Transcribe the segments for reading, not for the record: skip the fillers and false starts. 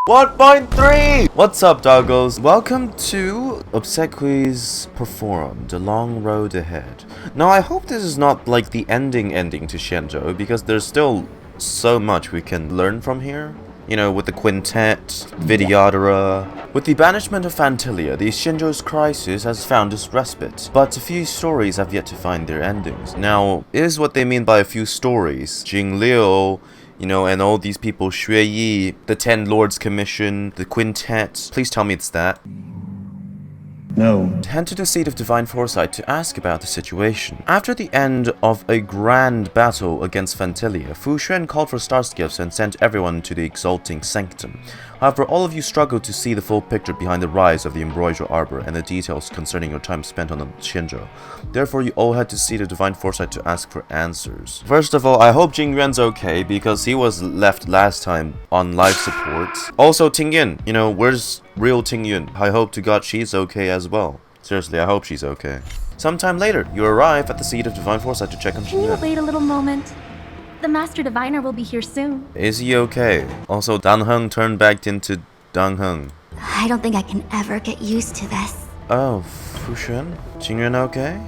1.3! What's up, doggos? Welcome to Obsequies Performed, The Long Road Ahead. Now, I hope this is not like the ending to Shenzhou, because there's still so much we can learn from here. You know, with the Quintet, Vidyadhara. With the banishment of Phantylia, the Shenzhou's crisis has found its respite, but a few stories have yet to find their endings. Now, is what they mean by a few stories. Jingliu, you know, and all these people, Xue Yi, the Ten Lords Commission, the Quintet. Please tell me it's that. No. Head to the seat of Divine Foresight to ask about the situation. After the end of a grand battle against Phantylia, Fu Xuan called for Starskiffs and sent everyone to the Exalting Sanctum. However, all of you struggled to see the full picture behind the rise of the Embroidered Arbor and the details concerning your time spent on the Shenzhou. Therefore, you all had to see the Divine Foresight to ask for answers. First of all, I hope Jingyuan's okay, because he was left last time on life support. Also, Tingyun, you know, where's real Tingyun? I hope to God she's okay as well. Seriously, I hope she's okay. Sometime later, you arrive at the seat of Divine Foresight to check on Jingyuan. Can you wait a little moment? The Master Diviner will be here soon. Is he okay? Also, Danheng turned back into Danheng. I don't think I can ever get used to this. Oh, Fu Xuan? Jingyuan okay?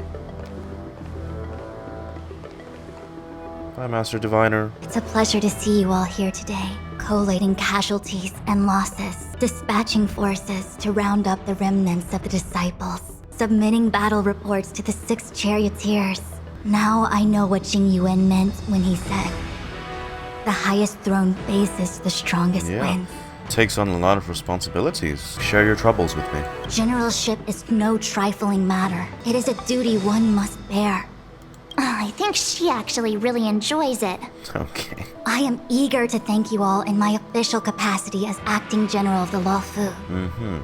Bye, Master Diviner. It's a pleasure to see you all here today, collating casualties and losses, dispatching forces to round up the remnants of the disciples, submitting battle reports to the 6 charioteers. Now I know what Jingyuan meant when he said, "The highest throne faces the strongest wins." Takes on a lot of responsibilities. Share your troubles with me. Generalship is no trifling matter. It is a duty one must bear. I think she actually really enjoys it. Okay. I am eager to thank you all in my official capacity as acting general of the Luofu.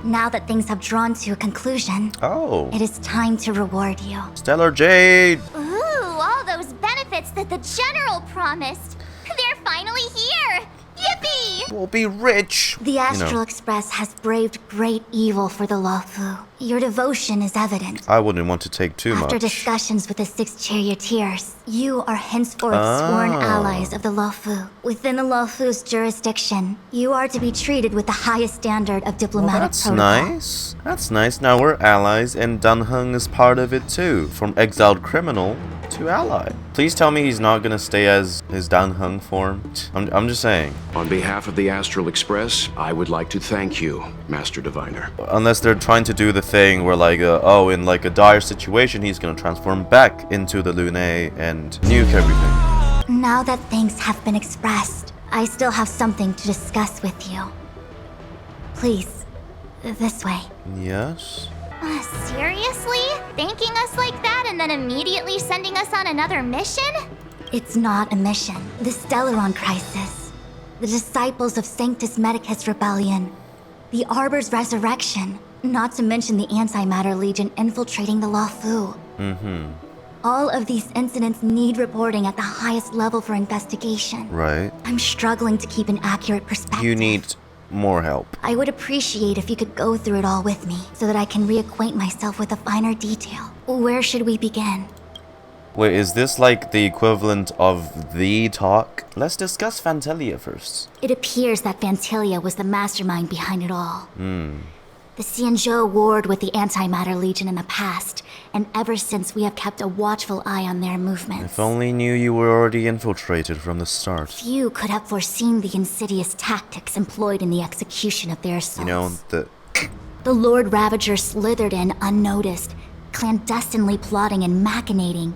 Now that things have drawn to a conclusion, Oh. it is time to reward you. Stellar Jade! Ooh, all those benefits that the general promised. They're finally here! Yippee! We'll be rich! The Astral Express has braved great evil for the Luofu. Your devotion is evident. I wouldn't want to take too After much. discussions with the 6 charioteers, you are henceforth sworn allies of the Luofu. Within the Luofu's jurisdiction, you are to be treated with the highest standard of diplomatic That's protocol. nice. That's nice. Now we're allies, and Danheng is part of it too. From exiled criminal to ally. Please tell me he's not gonna stay as his Danheng form. I'm just saying. On behalf of the Astral Express, I would like to thank you, Master Diviner. Unless they're trying to do the thing where like, oh, in like a dire situation, he's gonna transform back into the Lune and nuke everything. Now that thanks have been expressed, I still have something to discuss with you. Please, this way. Yes? Seriously? Thanking us like that and then immediately sending us on another mission? It's not a mission. The Stellaron crisis. The disciples of Sanctus Medicus rebellion. The Arbor's resurrection. Not to mention the Antimatter Legion infiltrating the Luofu. All of these incidents need reporting at the highest level for investigation. Right. I'm struggling to keep an accurate perspective. You need more help. I would appreciate if you could go through it all with me, so that I can reacquaint myself with the finer detail. Where should we begin? Wait, is this like the equivalent of the talk? Let's discuss Phantylia first. It appears that Phantylia was the mastermind behind it all. The Xianzhou warred with the Antimatter Legion in the past, and ever since we have kept a watchful eye on their movements. If only knew you were already infiltrated from the start. Few could have foreseen the insidious tactics employed in the execution of their assaults. You know, The Lord Ravager slithered in unnoticed, clandestinely plotting and machinating,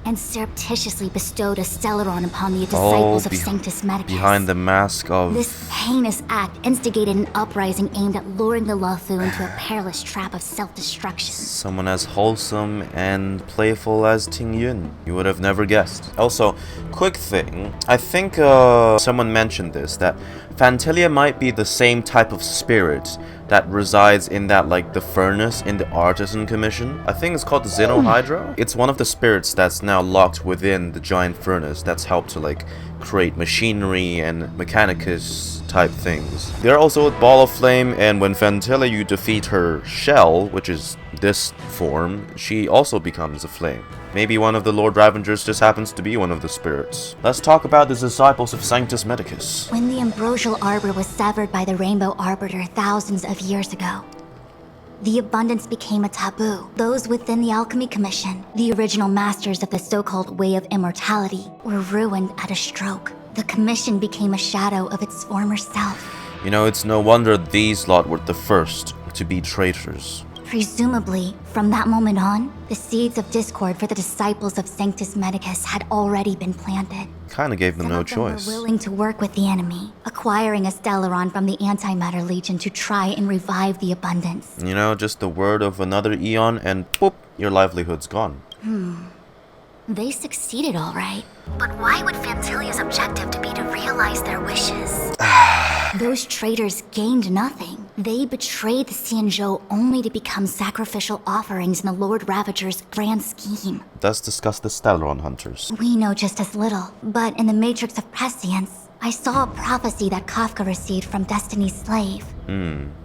and surreptitiously bestowed a Stellaron upon the disciples of Sanctus Medicus. behind the mask of... This heinous act instigated an uprising aimed at luring the Luofu into a perilous trap of self-destruction. someone as wholesome and playful as Tingyun. You would have never guessed. Also, quick thing. I think someone mentioned this, that Phantylia might be the same type of spirit that resides in that, like, the furnace in the Artisan Commission. I think it's called the Xenohydra. It's one of the spirits that's now locked within the giant furnace that's helped to, like, create machinery and mechanicus type things. They're also a ball of flame, and when Phantylia you defeat her shell, which is this form, she also becomes a flame. Maybe one of the Lord Ravengers just happens to be one of the spirits. Let's talk about the disciples of Sanctus Medicus. When the ambrosial arbor was severed by the Rainbow Arbiter thousands of years ago, the abundance became a taboo. Those within the Alchemy Commission, the original masters of the so-called Way of Immortality, were ruined at a stroke. The Commission became a shadow of its former self. You know, it's no wonder these lot were the first to be traitors. Presumably, from that moment on, the seeds of discord for the disciples of Sanctus Medicus had already been planted. Kinda gave them no choice. Some of them were willing to work with the enemy, acquiring a Stellaron from the Antimatter Legion to try and revive the abundance. You know, just the word of another eon and boop, your livelihood's gone. They succeeded all right. But why would Phantylia's objective to be to realize their wishes? Those traitors gained nothing. They betrayed the Xianzhou only to become sacrificial offerings in the Lord Ravager's grand scheme. Let's discuss the Stellaron Hunters. We know just as little, but in the Matrix of Prescience, I saw a prophecy that Kafka received from Destiny's slave.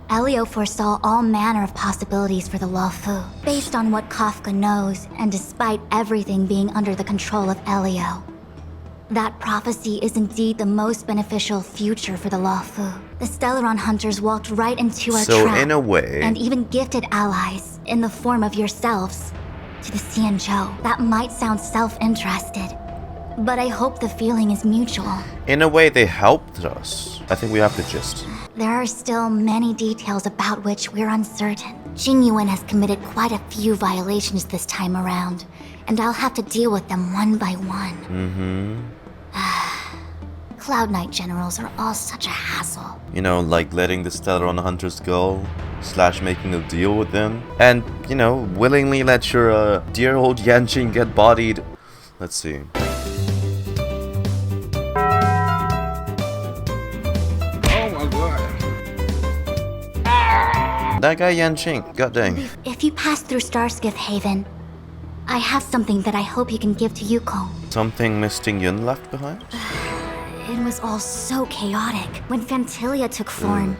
Elio foresaw all manner of possibilities for the Luofu, based on what Kafka knows, and despite everything being under the control of Elio. That prophecy is indeed the most beneficial future for the Luofu. The Stellaron Hunters walked right into our trap. So in a way, and even gifted allies, in the form of yourselves, to the Xianzhou. That might sound self-interested, but I hope the feeling is mutual. in a way they helped us. I think we have the gist. There are still many details about which we're uncertain. Jingliu has committed quite a few violations this time around, and I'll have to deal with them one by one. Cloud Knight generals are all such a hassle. You know, like letting the Stellaron Hunters go, / making a deal with them, and, you know, willingly let your dear old Yanqing get bodied. Let's see. That guy Yanqing, god dang. If you pass through Starskiff Haven, I have something that I hope you can give to Yukong. Something Miss Tingyun left behind? It was all so chaotic. When Phantylia took form,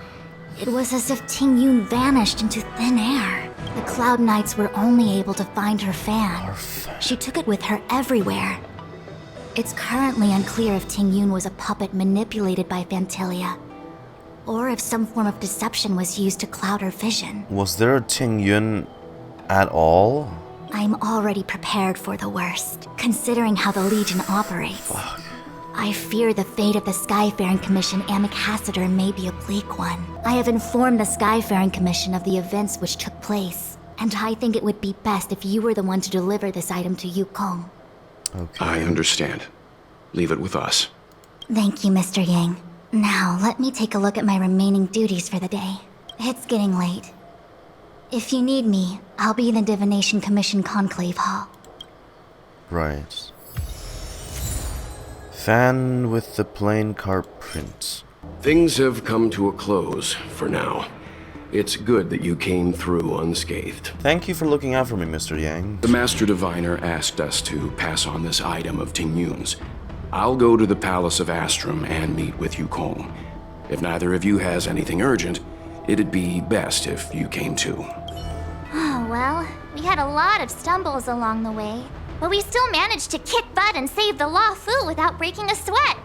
it was as if Tingyun vanished into thin air. The Cloud Knights were only able to find her fan. She took it with her everywhere. It's currently unclear if Tingyun was a puppet manipulated by Phantylia, or if some form of deception was used to cloud her vision. Was there a Tingyun at all? I'm already prepared for the worst, considering how the Legion operates. Fuck. I fear the fate of the Skyfaring Commission Ambassador may be a bleak one. I have informed the Skyfaring Commission of the events which took place, and I think it would be best if you were the one to deliver this item to Yukong. Okay. I understand. Leave it with us. Thank you, Mr. Yang. Now, let me take a look at my remaining duties for the day. It's getting late. If you need me, I'll be in the Divination Commission Conclave Hall. Right. Fan with the plain carp print. Things have come to a close for now. It's good that you came through unscathed. Thank you for looking out for me, Mr. Yang. The Master Diviner asked us to pass on this item of Tingyun's. I'll go to the Palace of Astrum and meet with Yukong. If neither of you has anything urgent, it'd be best if you came too. Oh, well, we had a lot of stumbles along the way, but we still managed to kick butt and save the Luofu without breaking a sweat.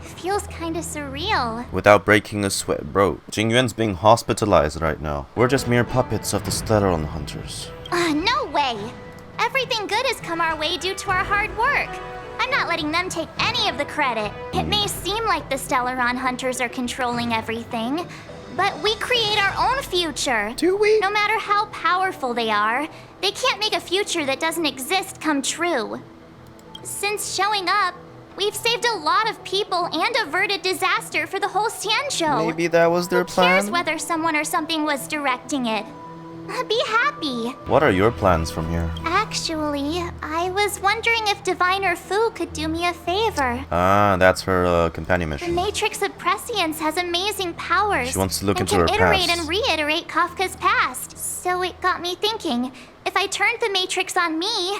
Feels kinda surreal. Without breaking a sweat, bro. Jingyuan's being hospitalized right now. We're just mere puppets of the Stellaron Hunters. No way! Everything good has come our way due to our hard work. I'm not letting them take any of the credit. It may seem like the Stellaron Hunters are controlling everything, but we create our own future. Do we? No matter how powerful they are, they can't make a future that doesn't exist come true. Since showing up, we've saved a lot of people and averted disaster for the whole Xianzhou. Maybe that was their Who cares plan? whether someone or something was directing it? Be happy. What are your plans from here? Actually, I was wondering if Diviner Fu could do me a favor. Ah, that's her companion The mission. Matrix of Prescience has amazing powers. She wants to look and into her can iterate past. and reiterate Kafka's past. So it got me thinking, if I turned the Matrix on me,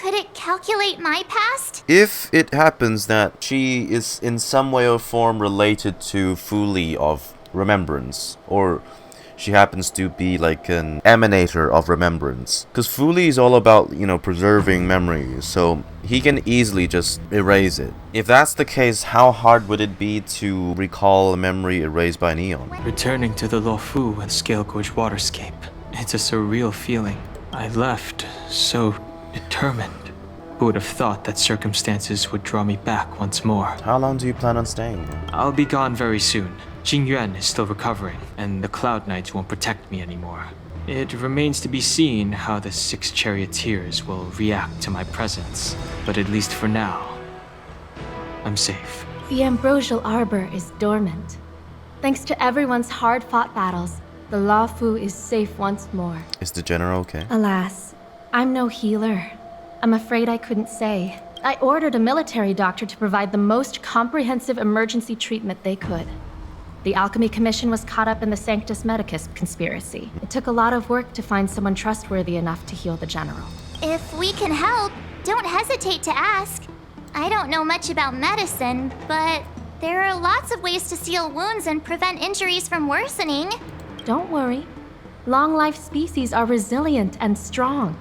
Could it calculate my past? If it happens that she is in some way or form related to Fuli of Remembrance, or she happens to be like an emanator of remembrance. Because Fuli is all about, preserving memories, so he can easily just erase it. If that's the case, how hard would it be to recall a memory erased by Neon? Returning to the Luofu and Scale Gorge waterscape. It's a surreal feeling. I left so determined. Who would have thought that circumstances would draw me back once more? How long do you plan on staying? I'll be gone very soon. Jingyun is still recovering, and the Cloud Knights won't protect me anymore. It remains to be seen how the 6 charioteers will react to my presence, but at least for now, I'm safe. The Ambrosial Arbor is dormant. Thanks to everyone's hard-fought battles, the Luofu is safe once more. Is the general okay? Alas, I'm no healer. I'm afraid I couldn't say. I ordered a military doctor to provide the most comprehensive emergency treatment they could. The Alchemy Commission was caught up in the Sanctus Medicus conspiracy. It took a lot of work to find someone trustworthy enough to heal the general. If we can help, don't hesitate to ask. I don't know much about medicine, but there are lots of ways to seal wounds and prevent injuries from worsening. Don't worry. Long-life species are resilient and strong.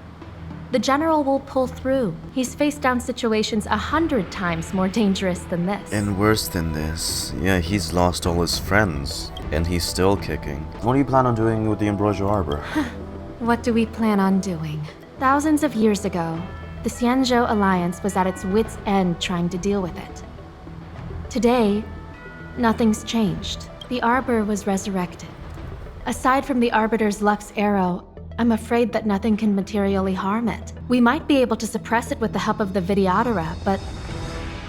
The general will pull through. He's faced down situations 100 times more dangerous than this. And worse than this, yeah, he's lost all his friends, and he's still kicking. What do you plan on doing with the Ambrosial Arbor? What do we plan on doing? Thousands of years ago, the Xianzhou Alliance was at its wit's end trying to deal with it. Today, nothing's changed. The Arbor was resurrected. Aside from the Arbiter's Lux Arrow, I'm afraid that nothing can materially harm it. We might be able to suppress it with the help of the Vidyadhara, but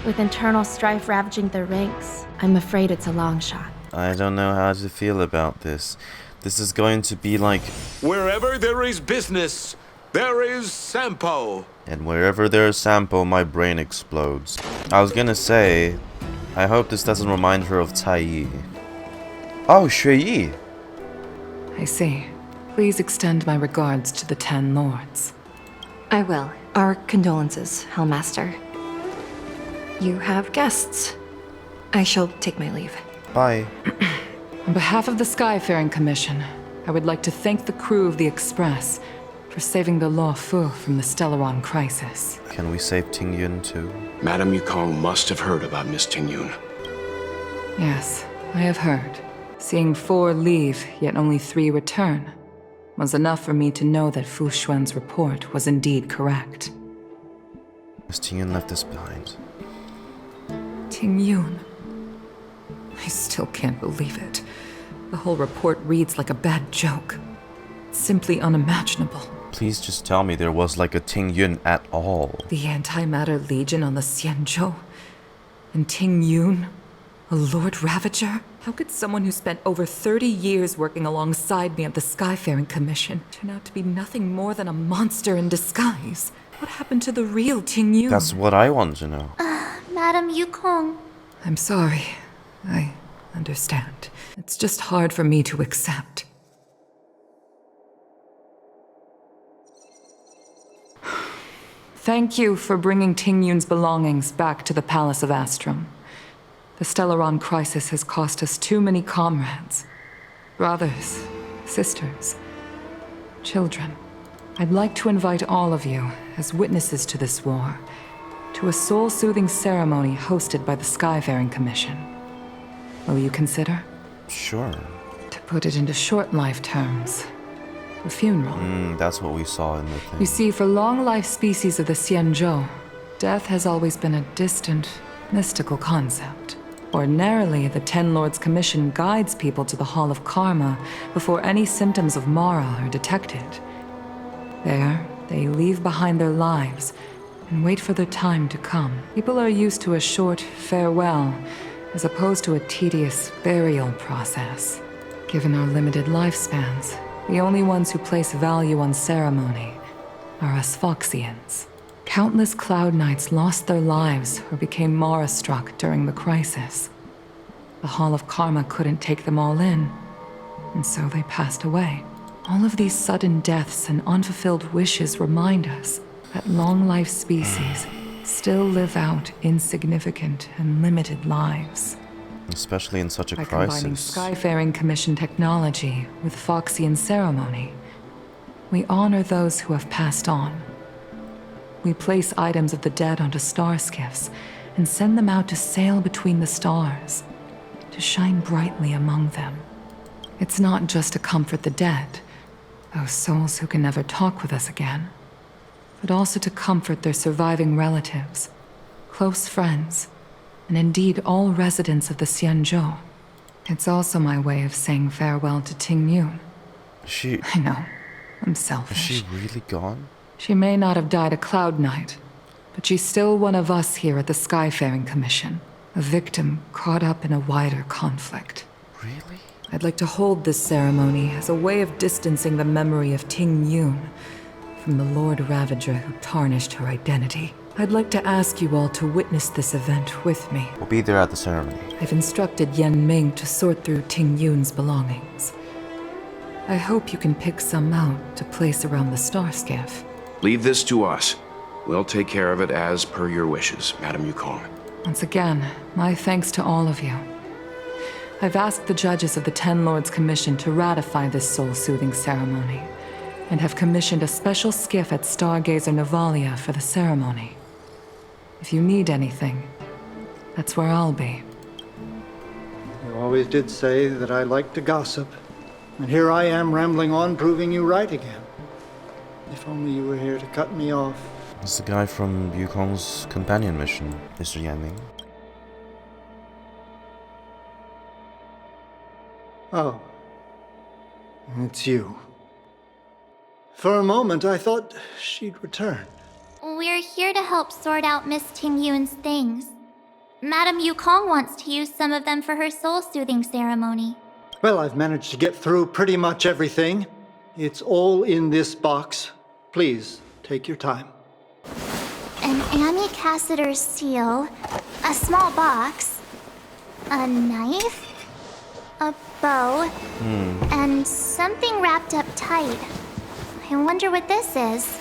with internal strife ravaging their ranks, I'm afraid it's a long shot. I don't know how to feel about this. This is going to be like... Wherever there is business, there is Sampo. And wherever there's Sampo, my brain explodes. I was gonna say, I hope this doesn't remind her of Tai Yi. Oh, Xue Yi! I see. Please extend my regards to the 10 lords. I will. Our condolences, Hellmaster. You have guests. I shall take my leave. Bye. On behalf of the Skyfaring Commission, I would like to thank the crew of the Express for saving the Luofu from the Stellaron crisis. Can we save Tingyun too? Madame Yukong must have heard about Miss Tingyun. Yes, I have heard. Seeing 4 leave, yet only 3 return, was enough for me to know that Fu Xuan's report was indeed correct. Miss Tingyun left us behind. Tingyun. I still can't believe it. The whole report reads like a bad joke. It's simply unimaginable. Please just tell me there was like a Tingyun at all. The Antimatter Legion on the Xianzhou? And Tingyun? A Lord Ravager? How could someone who spent over 30 years working alongside me at the Skyfaring Commission turn out to be nothing more than a monster in disguise? What happened to the real Tingyun? That's what I want to know. Madame Yukong. I'm sorry. I understand. It's just hard for me to accept. Thank you for bringing Tingyun's belongings back to the Palace of Astrum. The Stellaron crisis has cost us too many comrades. Brothers, sisters, children. I'd like to invite all of you, as witnesses to this war, to a soul-soothing ceremony hosted by the Skyfaring Commission. Will you consider? Sure. To put it into short life terms, a funeral. That's what we saw in the thing. You see, for long-life species of the Xianzhou, death has always been a distant, mystical concept. Ordinarily, the 10 Lords Commission guides people to the Hall of Karma before any symptoms of Mara are detected. There, they leave behind their lives and wait for their time to come. People are used to a short farewell, as opposed to a tedious burial process. Given our limited lifespans, the only ones who place value on ceremony are us Foxians. Countless Cloud Knights lost their lives or became Mara-struck during the crisis. The Hall of Karma couldn't take them all in, and so they passed away. All of these sudden deaths and unfulfilled wishes remind us that long-life species still live out insignificant and limited lives. Especially in such a By combining crisis. Skyfaring Commission technology with Foxian ceremony, we honor those who have passed on. We place items of the dead onto Starskiffs and send them out to sail between the stars, to shine brightly among them. It's not just to comfort the dead, those souls who can never talk with us again, but also to comfort their surviving relatives, close friends, and indeed all residents of the Xianzhou. It's also my way of saying farewell to Tingyun. I know, I'm selfish. Is she really gone? She may not have died a Cloud Knight, but she's still one of us here at the Skyfaring Commission, a victim caught up in a wider conflict. Really? I'd like to hold this ceremony as a way of distancing the memory of Tingyun from the Lord Ravager who tarnished her identity. I'd like to ask you all to witness this event with me. We'll be there at the ceremony. I've instructed Yanqing to sort through Tingyun's belongings. I hope you can pick some out to place around the Starskiff. Leave this to us. We'll take care of it as per your wishes, Madam Yukong. Once again, my thanks to all of you. I've asked the judges of the Ten Lords Commission to ratify this soul-soothing ceremony, and have commissioned a special skiff at Stargazer Navalia for the ceremony. If you need anything, that's where I'll be. You always did say that I like to gossip, and here I am rambling on, proving you right again. If only you were here to cut me off. It's the guy from Yukong's companion mission, Mr. Yanqing. Oh. It's you. For a moment, I thought she'd returned. We're here to help sort out Miss Tingyun's things. Madam Yukong wants to use some of them for her soul-soothing ceremony. Well, I've managed to get through pretty much everything. It's all in this box. Please, take your time. An Amicassator's seal, a small box, a knife, a bow, and something wrapped up tight. I wonder what this is.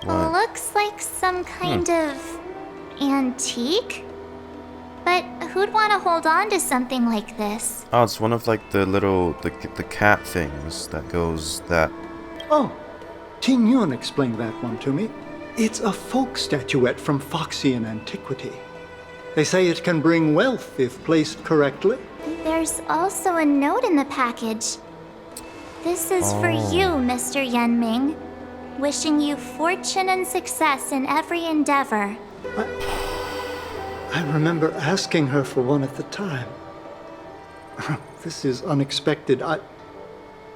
What? Looks like some kind of antique? But who'd want to hold on to something like this? Oh, it's one of like the little, the cat things that goes that... Oh, Tingyun explained that one to me. It's a folk statuette from Foxian antiquity. They say it can bring wealth if placed correctly. There's also a note in the package. This is for you, Mr. Yanqing. Wishing you fortune and success in every endeavor. I remember asking her for one at the time. This is unexpected. I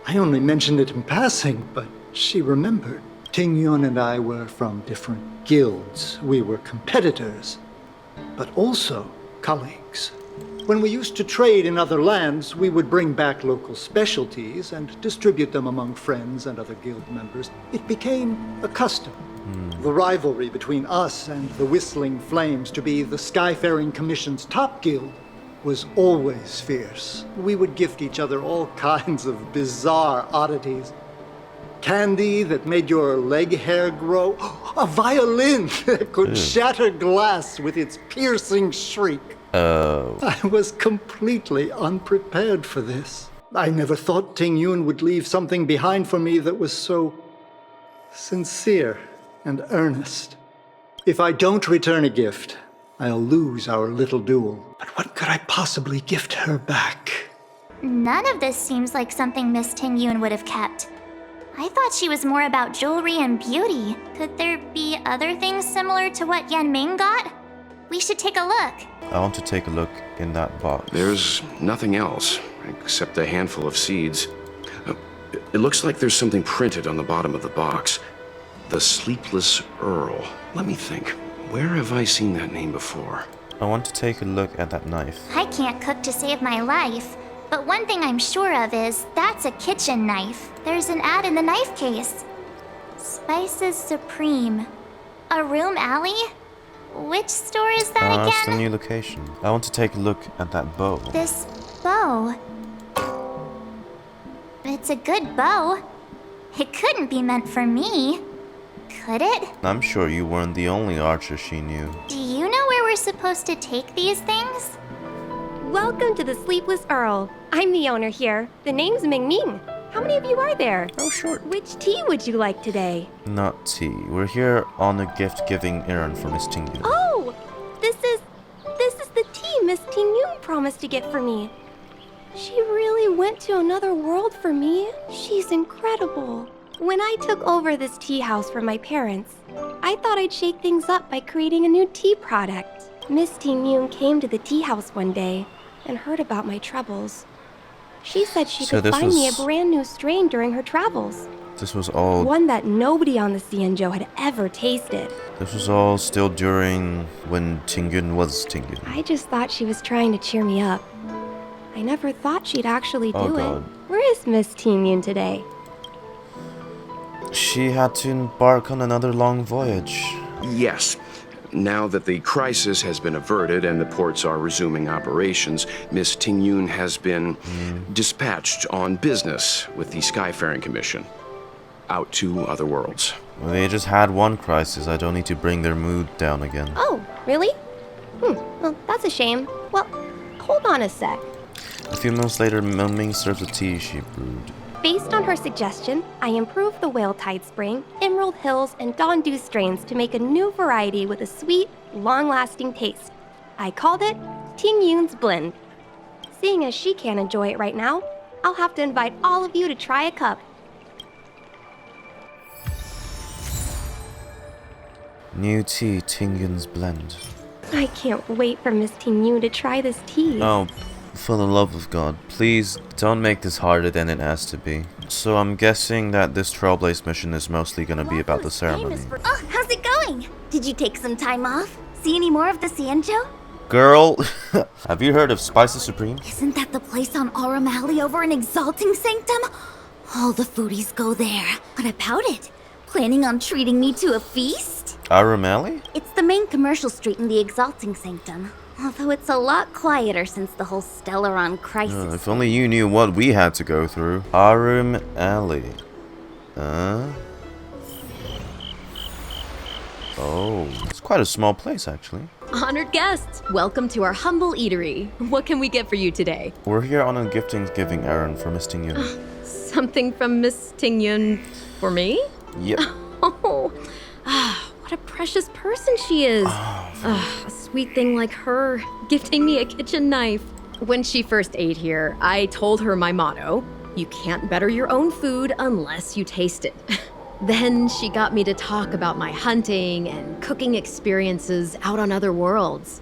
only mentioned it in passing, but she remembered. Tingyun and I were from different guilds. We were competitors, but also colleagues. When we used to trade in other lands, we would bring back local specialties and distribute them among friends and other guild members. It became a custom. The rivalry between us and the Whistling Flames to be the Skyfaring Commission's top guild was always fierce. We would gift each other all kinds of bizarre oddities. Candy that made your leg hair grow. A violin that could shatter glass with its piercing shriek. I was completely unprepared for this. I never thought Tingyun would leave something behind for me that was so sincere and earnest. If I don't return a gift, I'll lose our little duel. But what could I possibly gift her back? None of this seems like something Miss Tingyun would have kept. I thought she was more about jewelry and beauty. Could there be other things similar to what Yanqing got? We should take a look. I want to take a look in that box. There's nothing else, except a handful of seeds. It looks like there's something printed on the bottom of the box. The Sleepless Earl. Let me think. Where have I seen that name before? I want to take a look at that knife. I can't cook to save my life, but one thing I'm sure of is that's a kitchen knife. There's an ad in the knife case. Spices Supreme. A room alley? Which store is that It's the again? new location. I want to take a look at that bow. This bow. It's a good bow. It couldn't be meant for me. Could it? I'm sure you weren't the only archer she knew. Do you know where we're supposed to take these things? Welcome to the Sleepless Earl. I'm the owner here. The name's Ming Ming. How many of you are there? Oh, short. Which tea would you like today? Not tea. We're here on a gift-giving errand for Miss Tingyun. Oh, this is the tea Miss Tingyun promised to get for me. She really went to another world for me. She's incredible. When I took over this tea house from my parents, I thought I'd shake things up by creating a new tea product. Miss Tingyun came to the tea house one day and heard about my troubles. She said she could find me a brand new strain during her travels. This was all... One that nobody on the Xianzhou had ever tasted. This was all still during when Tingyun was Tingyun. I just thought she was trying to cheer me up. I never thought she'd actually do it. Where is Miss Tingyun today? She had to embark on another long voyage. Yes. Now that the crisis has been averted and the ports are resuming operations, Miss Tingyun has been dispatched on business with the Skyfaring Commission. Out to other worlds. Well, they just had one crisis. I don't need to bring their mood down again. Oh, really? Well, that's a shame. Well, hold on a sec. A few months later, Ming serves the tea she brewed. Based on her suggestion, I improved the Whale Tide Spring, Emerald Hills, and Dondu strains to make a new variety with a sweet, long-lasting taste. I called it Tingyun's Blend. Seeing as she can't enjoy it right now, I'll have to invite all of you to try a cup. New tea, Tingyun's Blend. I can't wait for Miss Tingyun to try this tea. Oh, for the love of God, please don't make this harder than it has to be. So I'm guessing that this Trailblaze mission is mostly gonna be about the ceremony. Oh, how's it going? Did you take some time off? See any more of the Xianzhou? Girl, have you heard of Spicy Supreme? Isn't that the place on Aurum Alley over in Exalting Sanctum? All the foodies go there. What about it? Planning on treating me to a feast? Aurum Alley? It's the main commercial street in the Exalting Sanctum. Although it's a lot quieter since the whole Stellaron crisis. If only you knew what we had to go through. Aurum Alley. Oh, it's quite a small place, actually. Honored guests, welcome to our humble eatery. What can we get for you today? We're here on a giving errand for Miss Tingyun. Something from Miss Tingyun for me? Yep. Oh, what a precious person she is. A sweet thing like her, gifting me a kitchen knife. When she first ate here, I told her my motto: you can't better your own food unless you taste it. Then she got me to talk about my hunting and cooking experiences out on other worlds.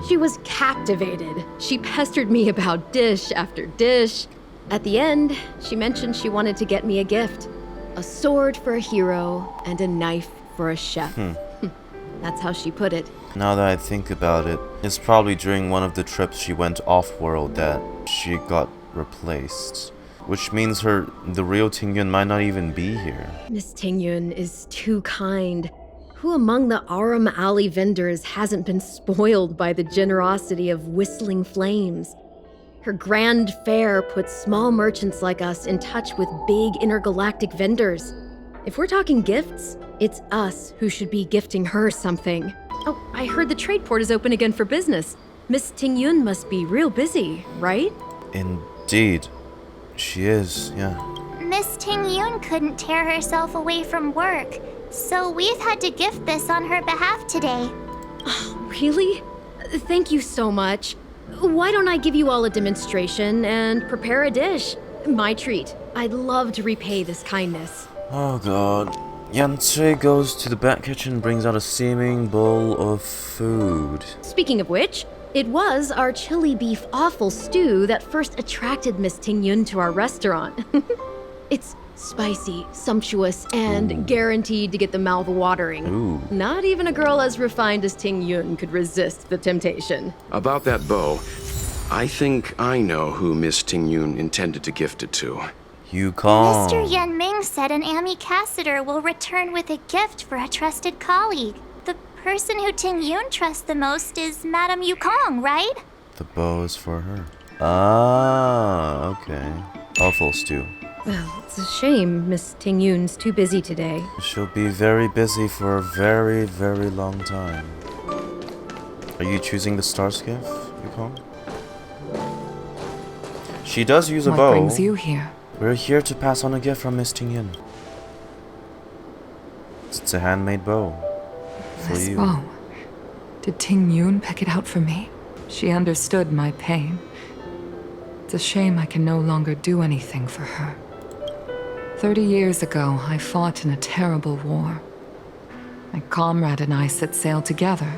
She was captivated. She pestered me about dish after dish. At the end, she mentioned she wanted to get me a gift. A sword for a hero and a knife for a chef. That's how she put it. Now that I think about it, it's probably during one of the trips she went off-world that she got replaced. Which means the real Tingyun might not even be here. Miss Tingyun is too kind. Who among the Aurum Alley vendors hasn't been spoiled by the generosity of Whistling Flames? Her grand fare puts small merchants like us in touch with big intergalactic vendors. If we're talking gifts, it's us who should be gifting her something. Oh, I heard the trade port is open again for business. Miss Tingyun must be real busy, right? Indeed. She is, yeah. Miss Tingyun couldn't tear herself away from work, so we've had to gift this on her behalf today. Oh, really? Thank you so much. Why don't I give you all a demonstration and prepare a dish? My treat. I'd love to repay this kindness. Oh god. Yanqing goes to the back kitchen and brings out a steaming bowl of food. Speaking of which, it was our chili beef offal stew that first attracted Miss Tingyun to our restaurant. It's spicy, sumptuous, and guaranteed to get the mouth watering. Ooh. Not even a girl as refined as Tingyun could resist the temptation. About that bow, I think I know who Miss Tingyun intended to gift it to. Yukong. Mr. Yanqing said an ambassador will return with a gift for a trusted colleague. The person who Tingyun trusts the most is Madame Yukong, right? The bow is for her. Ah, okay. Awful stew. Well, it's a shame Miss Tingyun's too busy today. She'll be very busy for a very, very long time. Are you choosing the Starskiff, Yukong? She does use a bow. What brings you here? We're here to pass on a gift from Miss Tingyun. It's a handmade bow. For This you. bow. Did Tingyun pick it out for me? She understood my pain. It's a shame I can no longer do anything for her. 30 years ago, I fought in a terrible war. My comrade and I set sail together,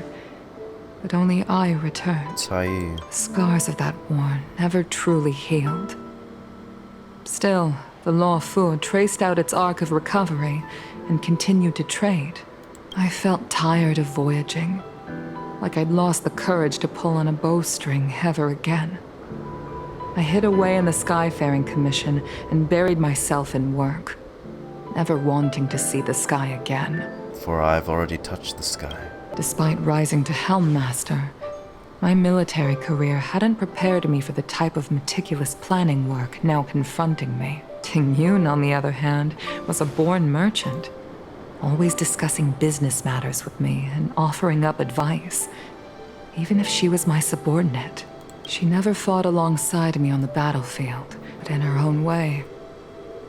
but only I returned. Tai. The scars of that war never truly healed. Still, the Law Fu traced out its arc of recovery and continued to trade. I felt tired of voyaging, like I'd lost the courage to pull on a bowstring ever again. I hid away in the Skyfaring Commission and buried myself in work, never wanting to see the sky again. For I've already touched the sky. Despite rising to Helm Master, my military career hadn't prepared me for the type of meticulous planning work now confronting me. Tingyun, on the other hand, was a born merchant, always discussing business matters with me and offering up advice, even if she was my subordinate. She never fought alongside me on the battlefield, but in her own way,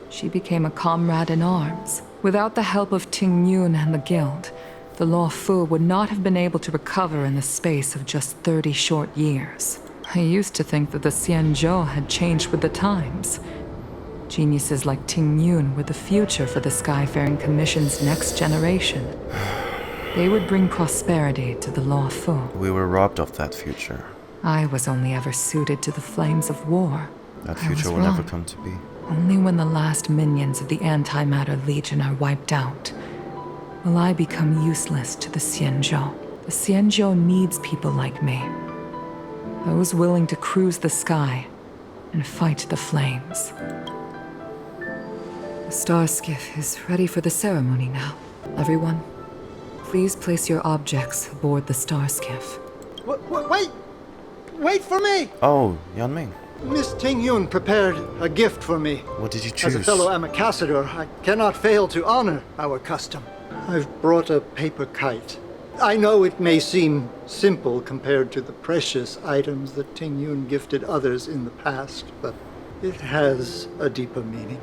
she became a comrade in arms. Without the help of Tingyun and the guild, the Law Fu would not have been able to recover in the space of just 30 short years. I used to think that the Xianzhou had changed with the times. Geniuses like Tingyun were the future for the Skyfaring Commission's next generation. They would bring prosperity to the Law Fu. We were robbed of that future. I was only ever suited to the flames of war. That future will never come to be. Only when the last minions of the Antimatter Legion are wiped out will I become useless to the Xianzhou. The Xianzhou needs people like me. Those willing to cruise the sky and fight the flames. The Starskiff is ready for the ceremony now. Everyone, please place your objects aboard the Starskiff. Wait! Wait for me! Oh, Yanqing. Miss Tingyun prepared a gift for me. What did you choose? As a fellow ambassador, I cannot fail to honor our custom. I've brought a paper kite. I know it may seem simple compared to the precious items that Tingyun gifted others in the past, but it has a deeper meaning.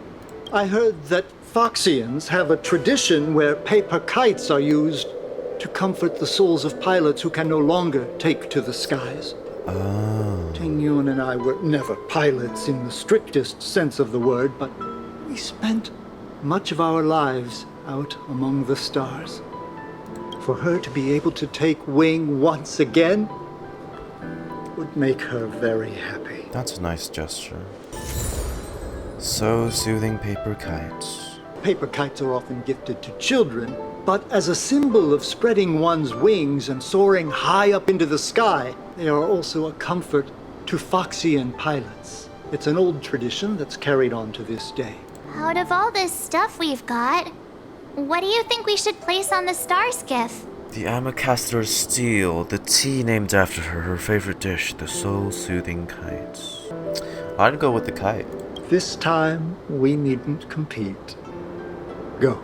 I heard that Foxians have a tradition where paper kites are used to comfort the souls of pilots who can no longer take to the skies. Oh. Tingyun and I were never pilots in the strictest sense of the word, but we spent much of our lives out among the stars. For her to be able to take wing once again would make her very happy. That's a nice gesture. So soothing paper kites. Paper kites are often gifted to children, but as a symbol of spreading one's wings and soaring high up into the sky, they are also a comfort to Foxian pilots. It's an old tradition that's carried on to this day. Out of all this stuff we've got, what do you think we should place on the Starskiff? The Ambassador's steel, the tea named after her, her favorite dish, the soul-soothing kites. I'd go with the kite. This time, we needn't compete. Go.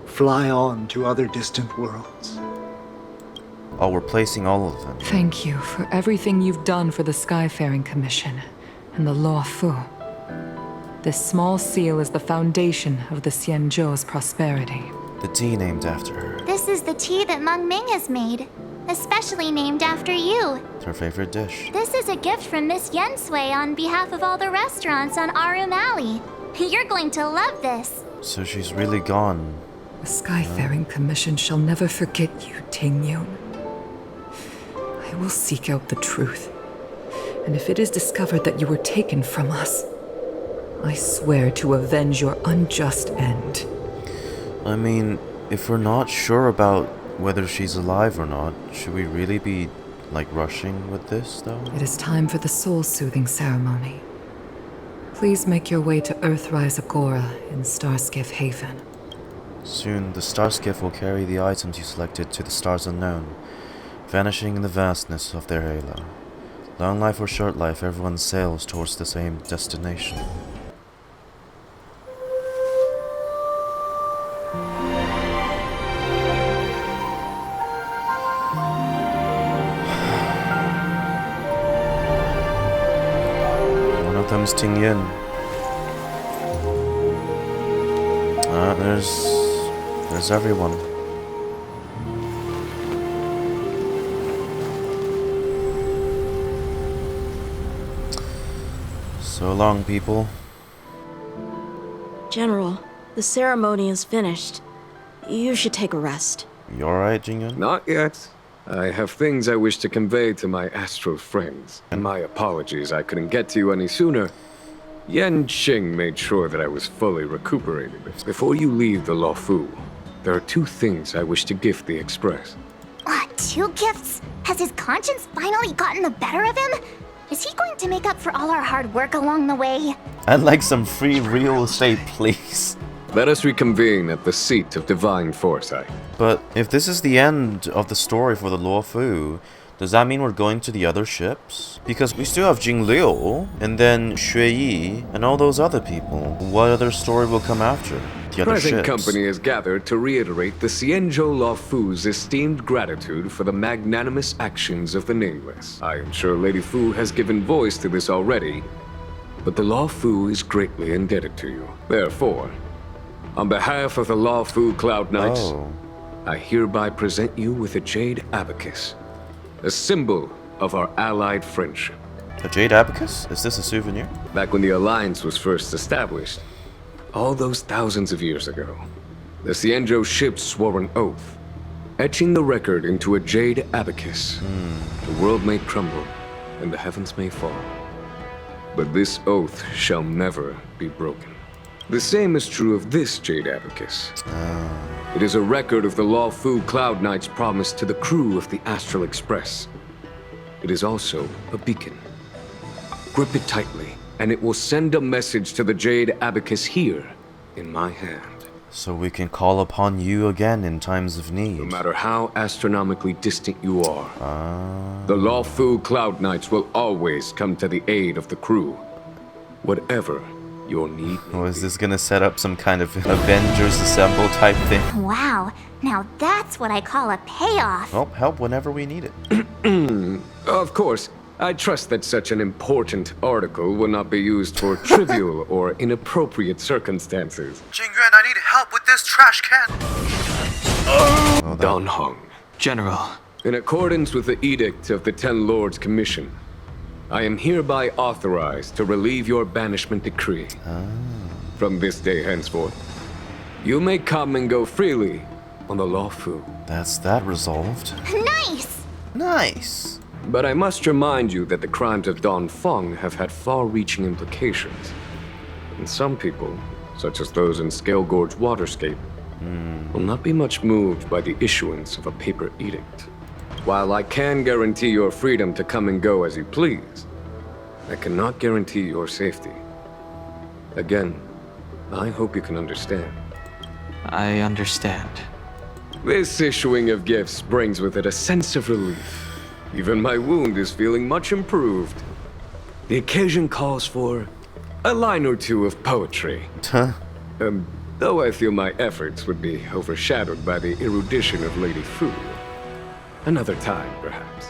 Fly on to other distant worlds. Oh, we're placing all of them. Thank you for everything you've done for the Skyfaring Commission and the Law Fu. This small seal is the foundation of the Xianzhou's prosperity. The tea named after her. This is the tea that Meng Ming has made, especially named after you. It's her favorite dish. This is a gift from Miss Yensui on behalf of all the restaurants on Arum Alley. You're going to love this. So she's really gone. The Skyfaring Commission shall never forget you, Tingyun. I will seek out the truth. And if it is discovered that you were taken from us, I swear to avenge your unjust end. I mean, if we're not sure about whether she's alive or not, should we really be, rushing with this, though? It is time for the soul-soothing ceremony. Please make your way to Earthrise Agora in Starskiff Haven. Soon, the Starskiff will carry the items you selected to the stars unknown, vanishing in the vastness of their halo. Long life or short life, everyone sails towards the same destination. comes Tingyun. There's everyone. So long, people. General, the ceremony is finished. You should take a rest. You alright, Jingliu? Not yet. I have things I wish to convey to my astral friends. And my apologies I couldn't get to you any sooner. Yanqing made sure that I was fully recuperated. Before you leave the Luofu, there are 2 things I wish to gift the Express. 2 gifts? Has his conscience finally gotten the better of him? Is he going to make up for all our hard work along the way? I'd like some free real estate, please. Let us reconvene at the seat of divine foresight. But if this is the end of the story for the Luofu, does that mean we're going to the other ships? Because we still have Jingliu, and then Xueyi, and all those other people. What other story will come after? The other Present ships. company is gathered to reiterate the Xianzhou Luofu's esteemed gratitude for the magnanimous actions of the Nameless. I am sure Lady Fu has given voice to this already, but the Luofu is greatly indebted to you. Therefore, on behalf of the Luofu Cloud Knights, I hereby present you with a Jade Abacus, a symbol of our allied friendship. A Jade Abacus? Is this a souvenir? Back when the Alliance was first established, all those thousands of years ago, the Xianzhou ships swore an oath, etching the record into a Jade Abacus. The world may crumble, and the heavens may fall, but this oath shall never be broken. The same is true of this Jade Abacus. It is a record of the Luofu Cloud Knight's promise to the crew of the Astral Express. It is also a beacon. Grip it tightly, and it will send a message to the Jade Abacus here, in my hand. So we can call upon you again in times of need. No matter how astronomically distant you are, the Luofu Cloud Knights will always come to the aid of the crew, whatever your need. Oh, is this gonna set up some kind of Avengers Assemble type thing? Wow, now that's what I call a payoff. Well, help whenever we need it. Of course, I trust that such an important article will not be used for trivial or inappropriate circumstances. Jingyuan, I need help with this trash can! Don Hong. General. In accordance with the edict of the Ten Lords Commission, I am hereby authorized to relieve your banishment decree. From this day henceforth, you may come and go freely on the Luofu. That's that resolved. Nice! Nice! But I must remind you that the crimes of Don Feng have had far-reaching implications. And some people, such as those in Scale Gorge Waterscape, will not be much moved by the issuance of a paper edict. While I can guarantee your freedom to come and go as you please, I cannot guarantee your safety. Again, I hope you can understand. I understand. This issuing of gifts brings with it a sense of relief. Even my wound is feeling much improved. The occasion calls for a line or 2 of poetry. Though I feel my efforts would be overshadowed by the erudition of Lady Fu. Another time, perhaps.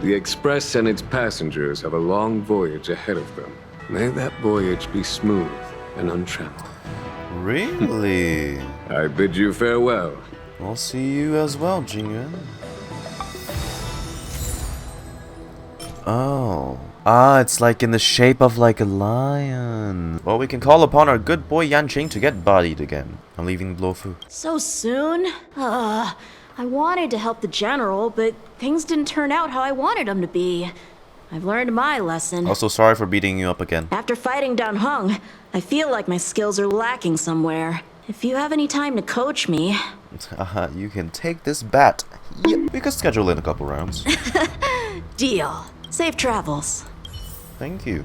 The Express and its passengers have a long voyage ahead of them. May that voyage be smooth and untrammeled. Really? I bid you farewell. I'll see you as well, Jingyuan. Oh. It's like in the shape of like a lion. Well, we can call upon our good boy Yanqing to get bodied again. I'm leaving Luofu. So soon? I wanted to help the general, but things didn't turn out how I wanted them to be. I've learned my lesson. Also, sorry for beating you up again. After fighting Don Hong, I feel like my skills are lacking somewhere. If you have any time to coach me... You can take this bat. Yep. We could schedule in a couple rounds. Deal. Safe travels. Thank you.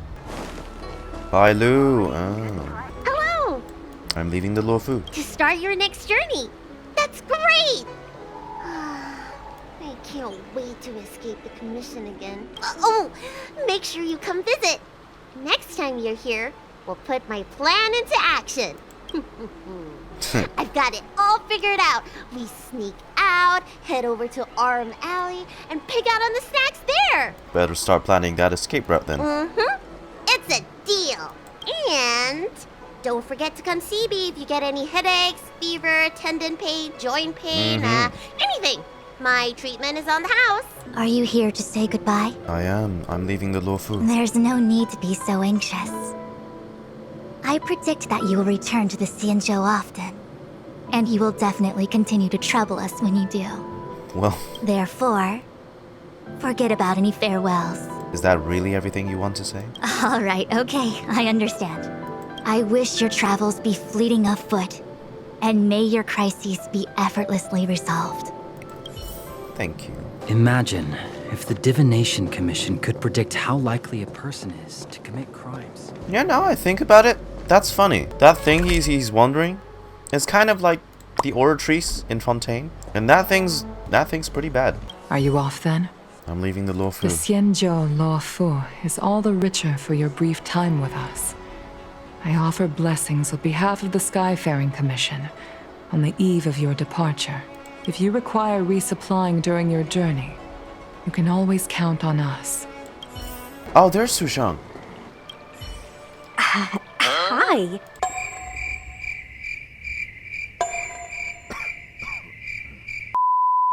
Bye, Lu. Hello! I'm leaving the Luofu. To start your next journey. That's great! I can't wait to escape the commission again. Oh! Make sure you come visit. Next time you're here, we'll put my plan into action. I've got it all figured out. We sneak out, head over to Arm Alley, and pick out on the snacks there. Better start planning that escape route then. It's a Deal. And don't forget to come see me if you get any headaches, fever, tendon pain, joint pain, anything. My treatment is on the house. Are you here to say goodbye? I am. I'm leaving the Luofu. There's no need to be so anxious. I predict that you will return to the Xianzhou often. And you will definitely continue to trouble us when you do. Well... Therefore, forget about any farewells. Is that really everything you want to say? Alright, okay, I understand. I wish your travels be fleeting of foot, and may your crises be effortlessly resolved. Thank you. Imagine if the Divination Commission could predict how likely a person is to commit crimes. Yeah, now I think about it, that's funny. That thing he's wondering is kind of like the Oratrice in Fontaine, and that thing's pretty bad. Are you off then? I'm leaving the Luofu. The Xianzhou Luofu is all the richer for your brief time with us. I offer blessings on behalf of the Skyfaring Commission on the eve of your departure. If you require resupplying during your journey, you can always count on us. Oh, there's Sushang. Hi.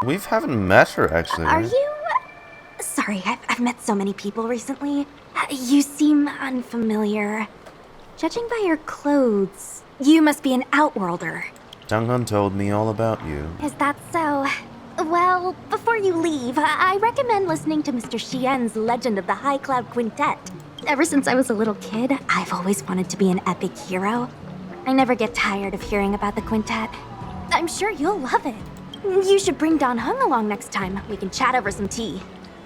We haven't met her, actually. Are right? you... Sorry, I've met so many people recently. You seem unfamiliar. Judging by your clothes, you must be an Outworlder. Jingliu told me all about you. Is that so? Well, before you leave, I recommend listening to Mr. Xian's Legend of the High Cloud Quintet. Ever since I was a little kid, I've always wanted to be an epic hero. I never get tired of hearing about the quintet. I'm sure you'll love it. You should bring Don Hung along next time. We can chat over some tea.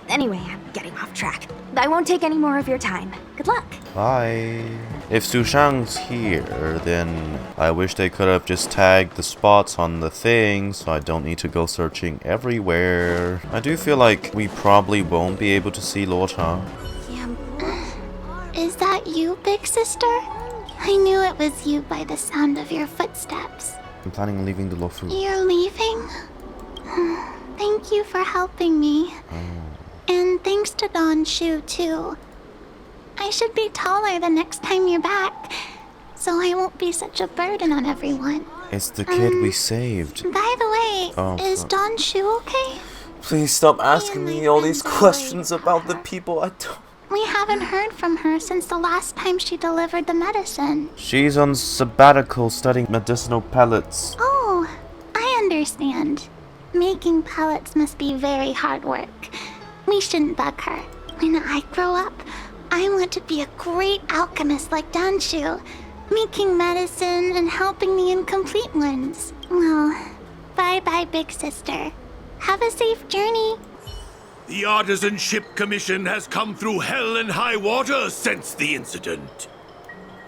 Anyway, I'm getting off track. I won't take any more of your time. Good luck. Bye. If Sushang's here, then I wish they could have just tagged the spots on the thing so I don't need to go searching everywhere. I do feel like we probably won't be able to see Luocha. Is that you, big sister? I knew it was you by the sound of your footsteps. I'm planning on leaving the Luofu. You're leaving? Thank you for helping me. And thanks to Don Shu, too. I should be taller the next time you're back, so I won't be such a burden on everyone. It's the kid we saved. By the way, is Don Shu okay? Please stop asking me all these questions about the people I don't... We haven't heard from her since the last time she delivered the medicine. She's on sabbatical studying medicinal pellets. Oh, I understand. Making pellets must be very hard work. We shouldn't bug her. When I grow up, I want to be a great alchemist like Danshu, making medicine and helping the incomplete ones. Well, bye-bye, big sister. Have a safe journey. The Artisanship Commission has come through hell and high water since the incident.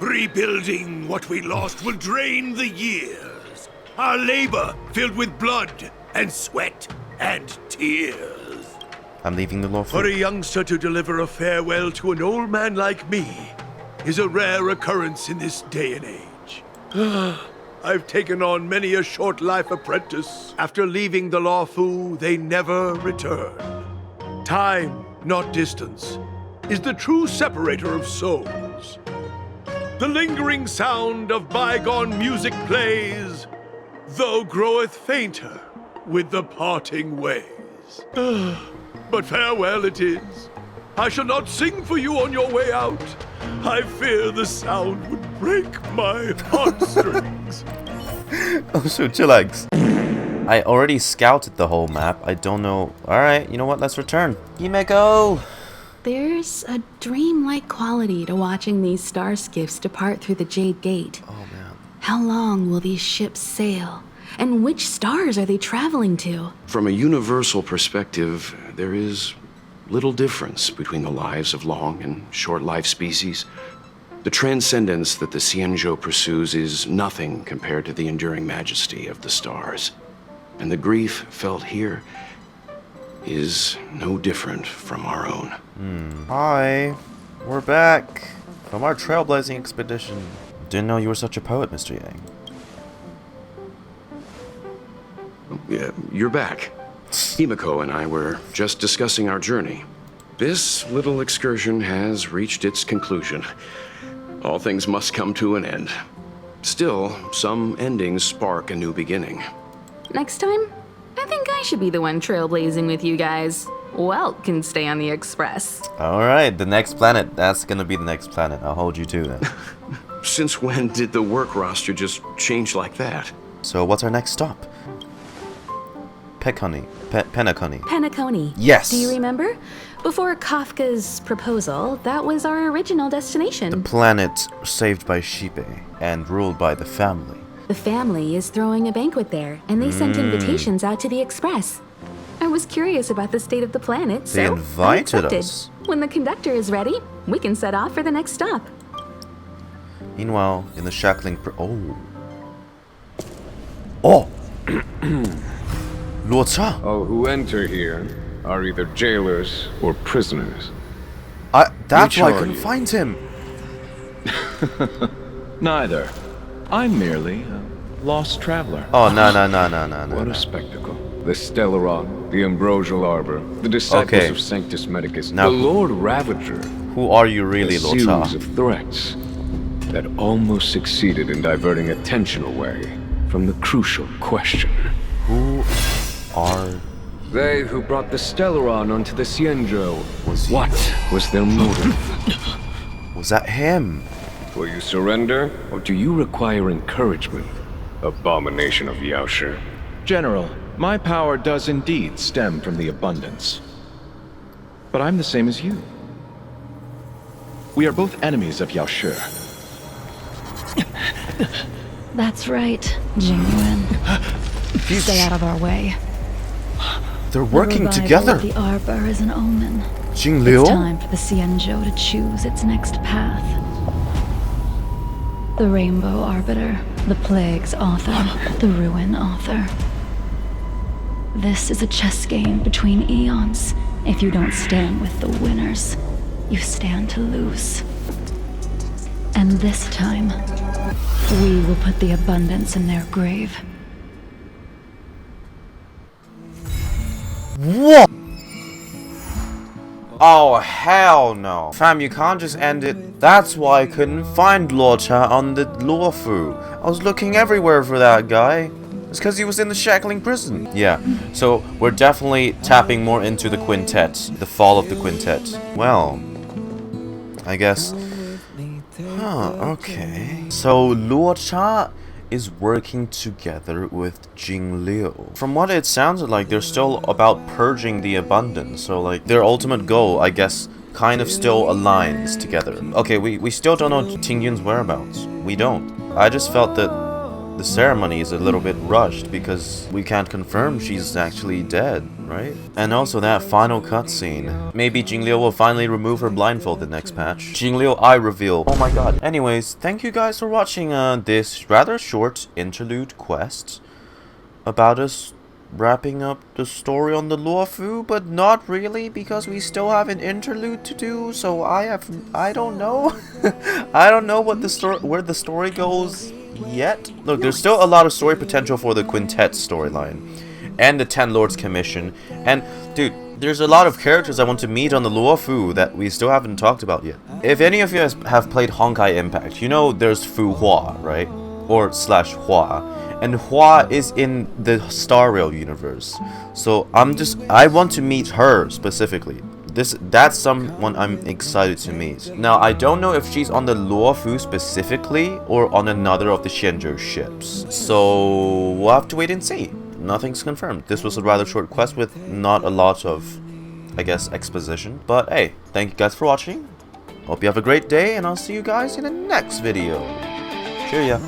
Rebuilding what we lost will drain the years. Our labor filled with blood and sweat and tears. I'm leaving the Luofu. For a youngster to deliver a farewell to an old man like me is a rare occurrence in this day and age. I've taken on many a short life apprentice. After leaving the Luofu, they never return. Time, not distance, is the true separator of souls. The lingering sound of bygone music plays, though groweth fainter with the parting ways. But farewell it is. I shall not sing for you on your way out. I fear the sound would break my heartstrings. Oh, so chillax. I already scouted the whole map. I don't know. Alright, you know what? Let's return. Himeko! There's a dreamlike quality to watching these Starskiffs depart through the Jade Gate. Oh, man. How long will these ships sail? And which stars are they traveling to? From a universal perspective, there is little difference between the lives of long and short-lived species. The transcendence that the Xianzhou pursues is nothing compared to the enduring majesty of the stars. And the grief felt here is no different from our own. Hi, we're back from our trailblazing expedition. Didn't know you were such a poet, Mr. Yang. Yeah, you're back. Himeko and I were just discussing our journey. This little excursion has reached its conclusion. All things must come to an end. Still, some endings spark a new beginning. Next time, I think I should be the one trailblazing with you guys. Welt can stay on the Express. Alright, the next planet. That's gonna be the next planet. I'll hold you to that. Since when did the work roster just change like that? So what's our next stop? Penacony. Penacony. Yes! Do you remember? Before Kafka's proposal, that was our original destination. The planet saved by Shipe and ruled by the family. The family is throwing a banquet there, and they sent invitations out to the Express. I was curious about the state of the planet, so They I invited accepted. us. When the conductor is ready, we can set off for the next stop. Meanwhile, in the shackling Oh! Luocha! All who enter here are either jailers or prisoners. That's Which why I are couldn't you? find him! Neither. I'm merely a lost traveler. Oh, no. What a spectacle. The Stellaron, the Ambrosial Arbor, the disciples of Sanctus Medicus, Now, the Lord Ravager. Who are you really, A series Luocha? of threats that almost succeeded in diverting attention away from the crucial question. Who are they who brought the Stellaron onto the Xianzhou? What was their motive? Was that him? Will you surrender, or do you require encouragement? Abomination of Yaoshi. General, my power does indeed stem from the abundance. But I'm the same as you. We are both enemies of Yaoshi. That's right, Jingliu. Stay out of our way. They're working the together. Of the Arbor is an omen. Jingliu? It's time for the Xianzhou to choose its next path. The Rainbow Arbiter, the Plague's author, the Ruin author. This is a chess game between eons. If you don't stand with the winners, you stand to lose. And this time, we will put the abundance in their grave. What? Oh, hell no. Fam, you can't just end it. That's why I couldn't find Luocha on the Luofu. I was looking everywhere for that guy. It's because he was in the shackling prison. Yeah, so we're definitely tapping more into the quintet. The fall of the quintet. Well, I guess... okay. So Luocha is working together with Jingliu. From what it sounded like, they're still about purging the abundance. So like their ultimate goal, I guess, kind of still aligns together. Okay, we still don't know Tingyun's whereabouts. We don't. I just felt that the ceremony is a little bit rushed because we can't confirm she's actually dead, right? And also that final cutscene. Maybe Jingliu will finally remove her blindfold the next patch. Jingliu eye reveal. Oh my god. Anyways, thank you guys for watching this rather short interlude quest about us wrapping up the story on the Luofu, but not really because we still have an interlude to do. So I don't know. I don't know what where the story goes yet. Look, there's still a lot of story potential for the quintet storyline and the Ten Lords Commission, and dude, there's a lot of characters I want to meet on the Luofu that we still haven't talked about yet. If any of you guys have played Honkai Impact, you know there's Fu Xuan, right? Or / Hua, and Hua is in the Star Rail universe, so I want to meet her specifically. That's someone I'm excited to meet. Now, I don't know if she's on the Luofu specifically or on another of the Xianzhou ships. So we'll have to wait and see. Nothing's confirmed. This was a rather short quest with not a lot of, I guess, exposition. But hey, thank you guys for watching. Hope you have a great day, and I'll see you guys in the next video. Cheerio.